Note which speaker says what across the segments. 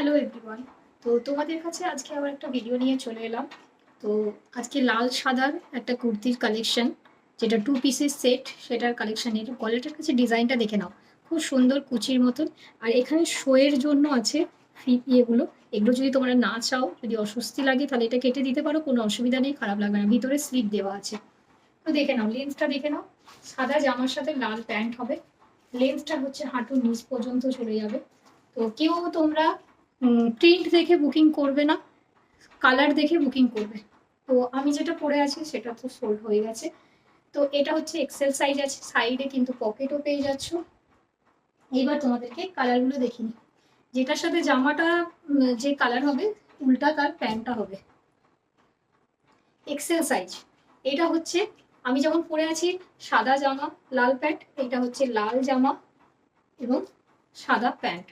Speaker 1: Hello everyone. তো তোমাদের কাছে আজকে আবার একটা ভিডিও নিয়ে চলে এলাম। তো আজকে লাল সাদার একটা কুর্তির কালেকশন, যেটা 2 পিসের সেট, সেটার কালেকশন। এর গলাটার কাছে ডিজাইনটা দেখে নাও, খুব সুন্দর কুচির মতন। আর এখানে শোয়ের জন্য আছে ইয়েগুলো। এগুলো যদি তোমরা না চাও, যদি অস্বস্তি লাগে, তাহলে এটা কেটে দিতে পারো, কোনো অসুবিধা নেই, খারাপ লাগবে না। ভিতরে স্লিপ দেওয়া আছে। তো দেখে নাও, লেন্থটা দেখে নাও। সাদা জামার সাথে লাল প্যান্ট হবে। লেন্থটা হচ্ছে হাঁটুর নিচ পর্যন্ত চলে যাবে। তো কেউ তোমরা প্রিন্ট দেখে বুকিং করবে না, কালার দেখে বুকিং করবে। তো আমি যেটা পরে আছি সেটা তো সোল্ড হয়ে গেছে। তো এটা হচ্ছে এক্সেল সাইজ আছে, সাইডে কিন্তু পকেটও পেয়ে যাচ্ছ। এইবার তোমাদেরকে কালারগুলো দেখিনি। যেটার সাথে জামাটা যে কালার হবে, উল্টা তার প্যান্টটা হবে। এক্সেল সাইজ এটা হচ্ছে, আমি যেমন পরে আছি সাদা জামা লাল প্যান্ট, এটা হচ্ছে লাল জামা এবং সাদা প্যান্ট।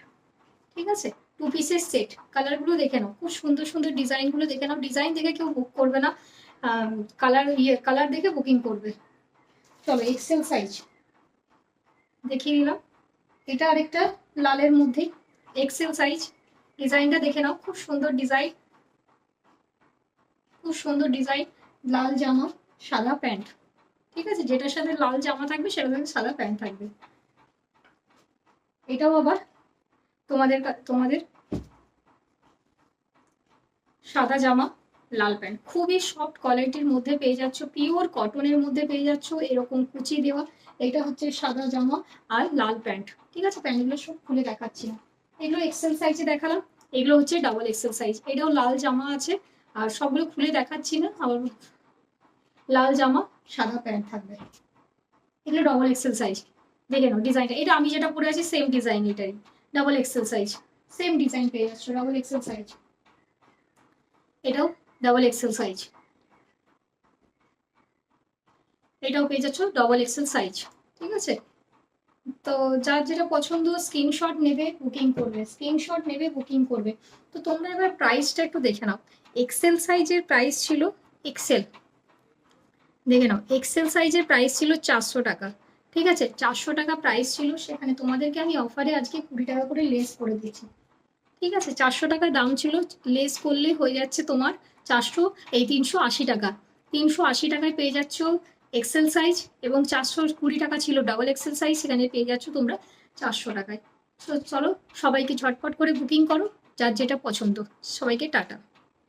Speaker 1: ঠিক আছে, 2 পিসের সেট। কালারগুলো দেখে নাও, খুব সুন্দর সুন্দর ডিজাইনগুলো দেখে নাও। ডিজাইন দেখে কেউ বুক করবে না, কালার দেখে বুকিং করবে। চলো এক্সেল সাইজ দেখিয়ে দিলাম। এটা আরেকটা লালের মধ্যেই এক্সেল সাইজ। ডিজাইনটা দেখে নাও, খুব সুন্দর ডিজাইন, খুব সুন্দর ডিজাইন। লাল জামা সাদা প্যান্ট। ঠিক আছে, যেটার সাথে লাল জামা থাকবে সেটার সাথে সাদা প্যান্ট থাকবে। এটাও আবার তোমাদের তোমাদের সাদা জামা লাল প্যান্ট, খুবই সফট কোয়ালিটির মধ্যে পেয়ে যাচ্ছ, পিওর কটনের মধ্যে পেয়ে যাচ্ছ, এরকম কুচি দেওয়া। এটা হচ্ছে সাদা জামা আর লাল প্যান্ট। ঠিক আছে, প্যান্টগুলো সব খুলে দেখাচ্ছি না, এগুলো এক্সেল সাইজে দেখালাম। এগুলো হচ্ছে ডাবল এক্সেল সাইজ। এটাও লাল জামা আছে, আর সবগুলো খুলে দেখাচ্ছি না। আবার লাল জামা সাদা প্যান্ট থাকবে। এগুলো ডবল এক্সেল সাইজ। দেখে নাও ডিজাইনটা, এটা আমি যেটা পরে আছি সেম ডিজাইন, এটাই double XL size. Same design পেয়ে যাচ্ছ, ডাবল এক্সেল সাইজ। এটাও ডাবল এক্সেল সাইজ, এটাও পেয়ে যাচ্ছ ডবল এক্সেল সাইজ। ঠিক আছে, তো যার যেটা পছন্দ স্ক্রিনশট নেবে বুকিং করবে, স্ক্রিনশট নেবে বুকিং করবে। তো তোমরা এবার প্রাইসটা একটু দেখে নাও। এক্সেল সাইজের প্রাইস ছিল, এক্সেল দেখে নাও, এক্সেল সাইজের প্রাইস ছিল 400 টাকা। ঠিক আছে, 400 টাকা প্রাইস ছিল, সেখানে তোমাদেরকে আমি অফারে আজকে 20 টাকা করে লেস করে দিয়েছি। ঠিক আছে, 400 টাকা দাম ছিল, লেস করলে হয়ে যাচ্ছে তোমার 380 টাকা। 380 টাকায় পেয়ে যাচ্ছ এক্সেল সাইজ, এবং 420 টাকা ছিল ডাবল এক্সেল সাইজ, সেখানে পেয়ে যাচ্ছ তোমরা 400 টাকায়। তো চলো, সবাইকে ঝটপট করে বুকিং করো, যার যেটা পছন্দ। সবাইকে টাটা।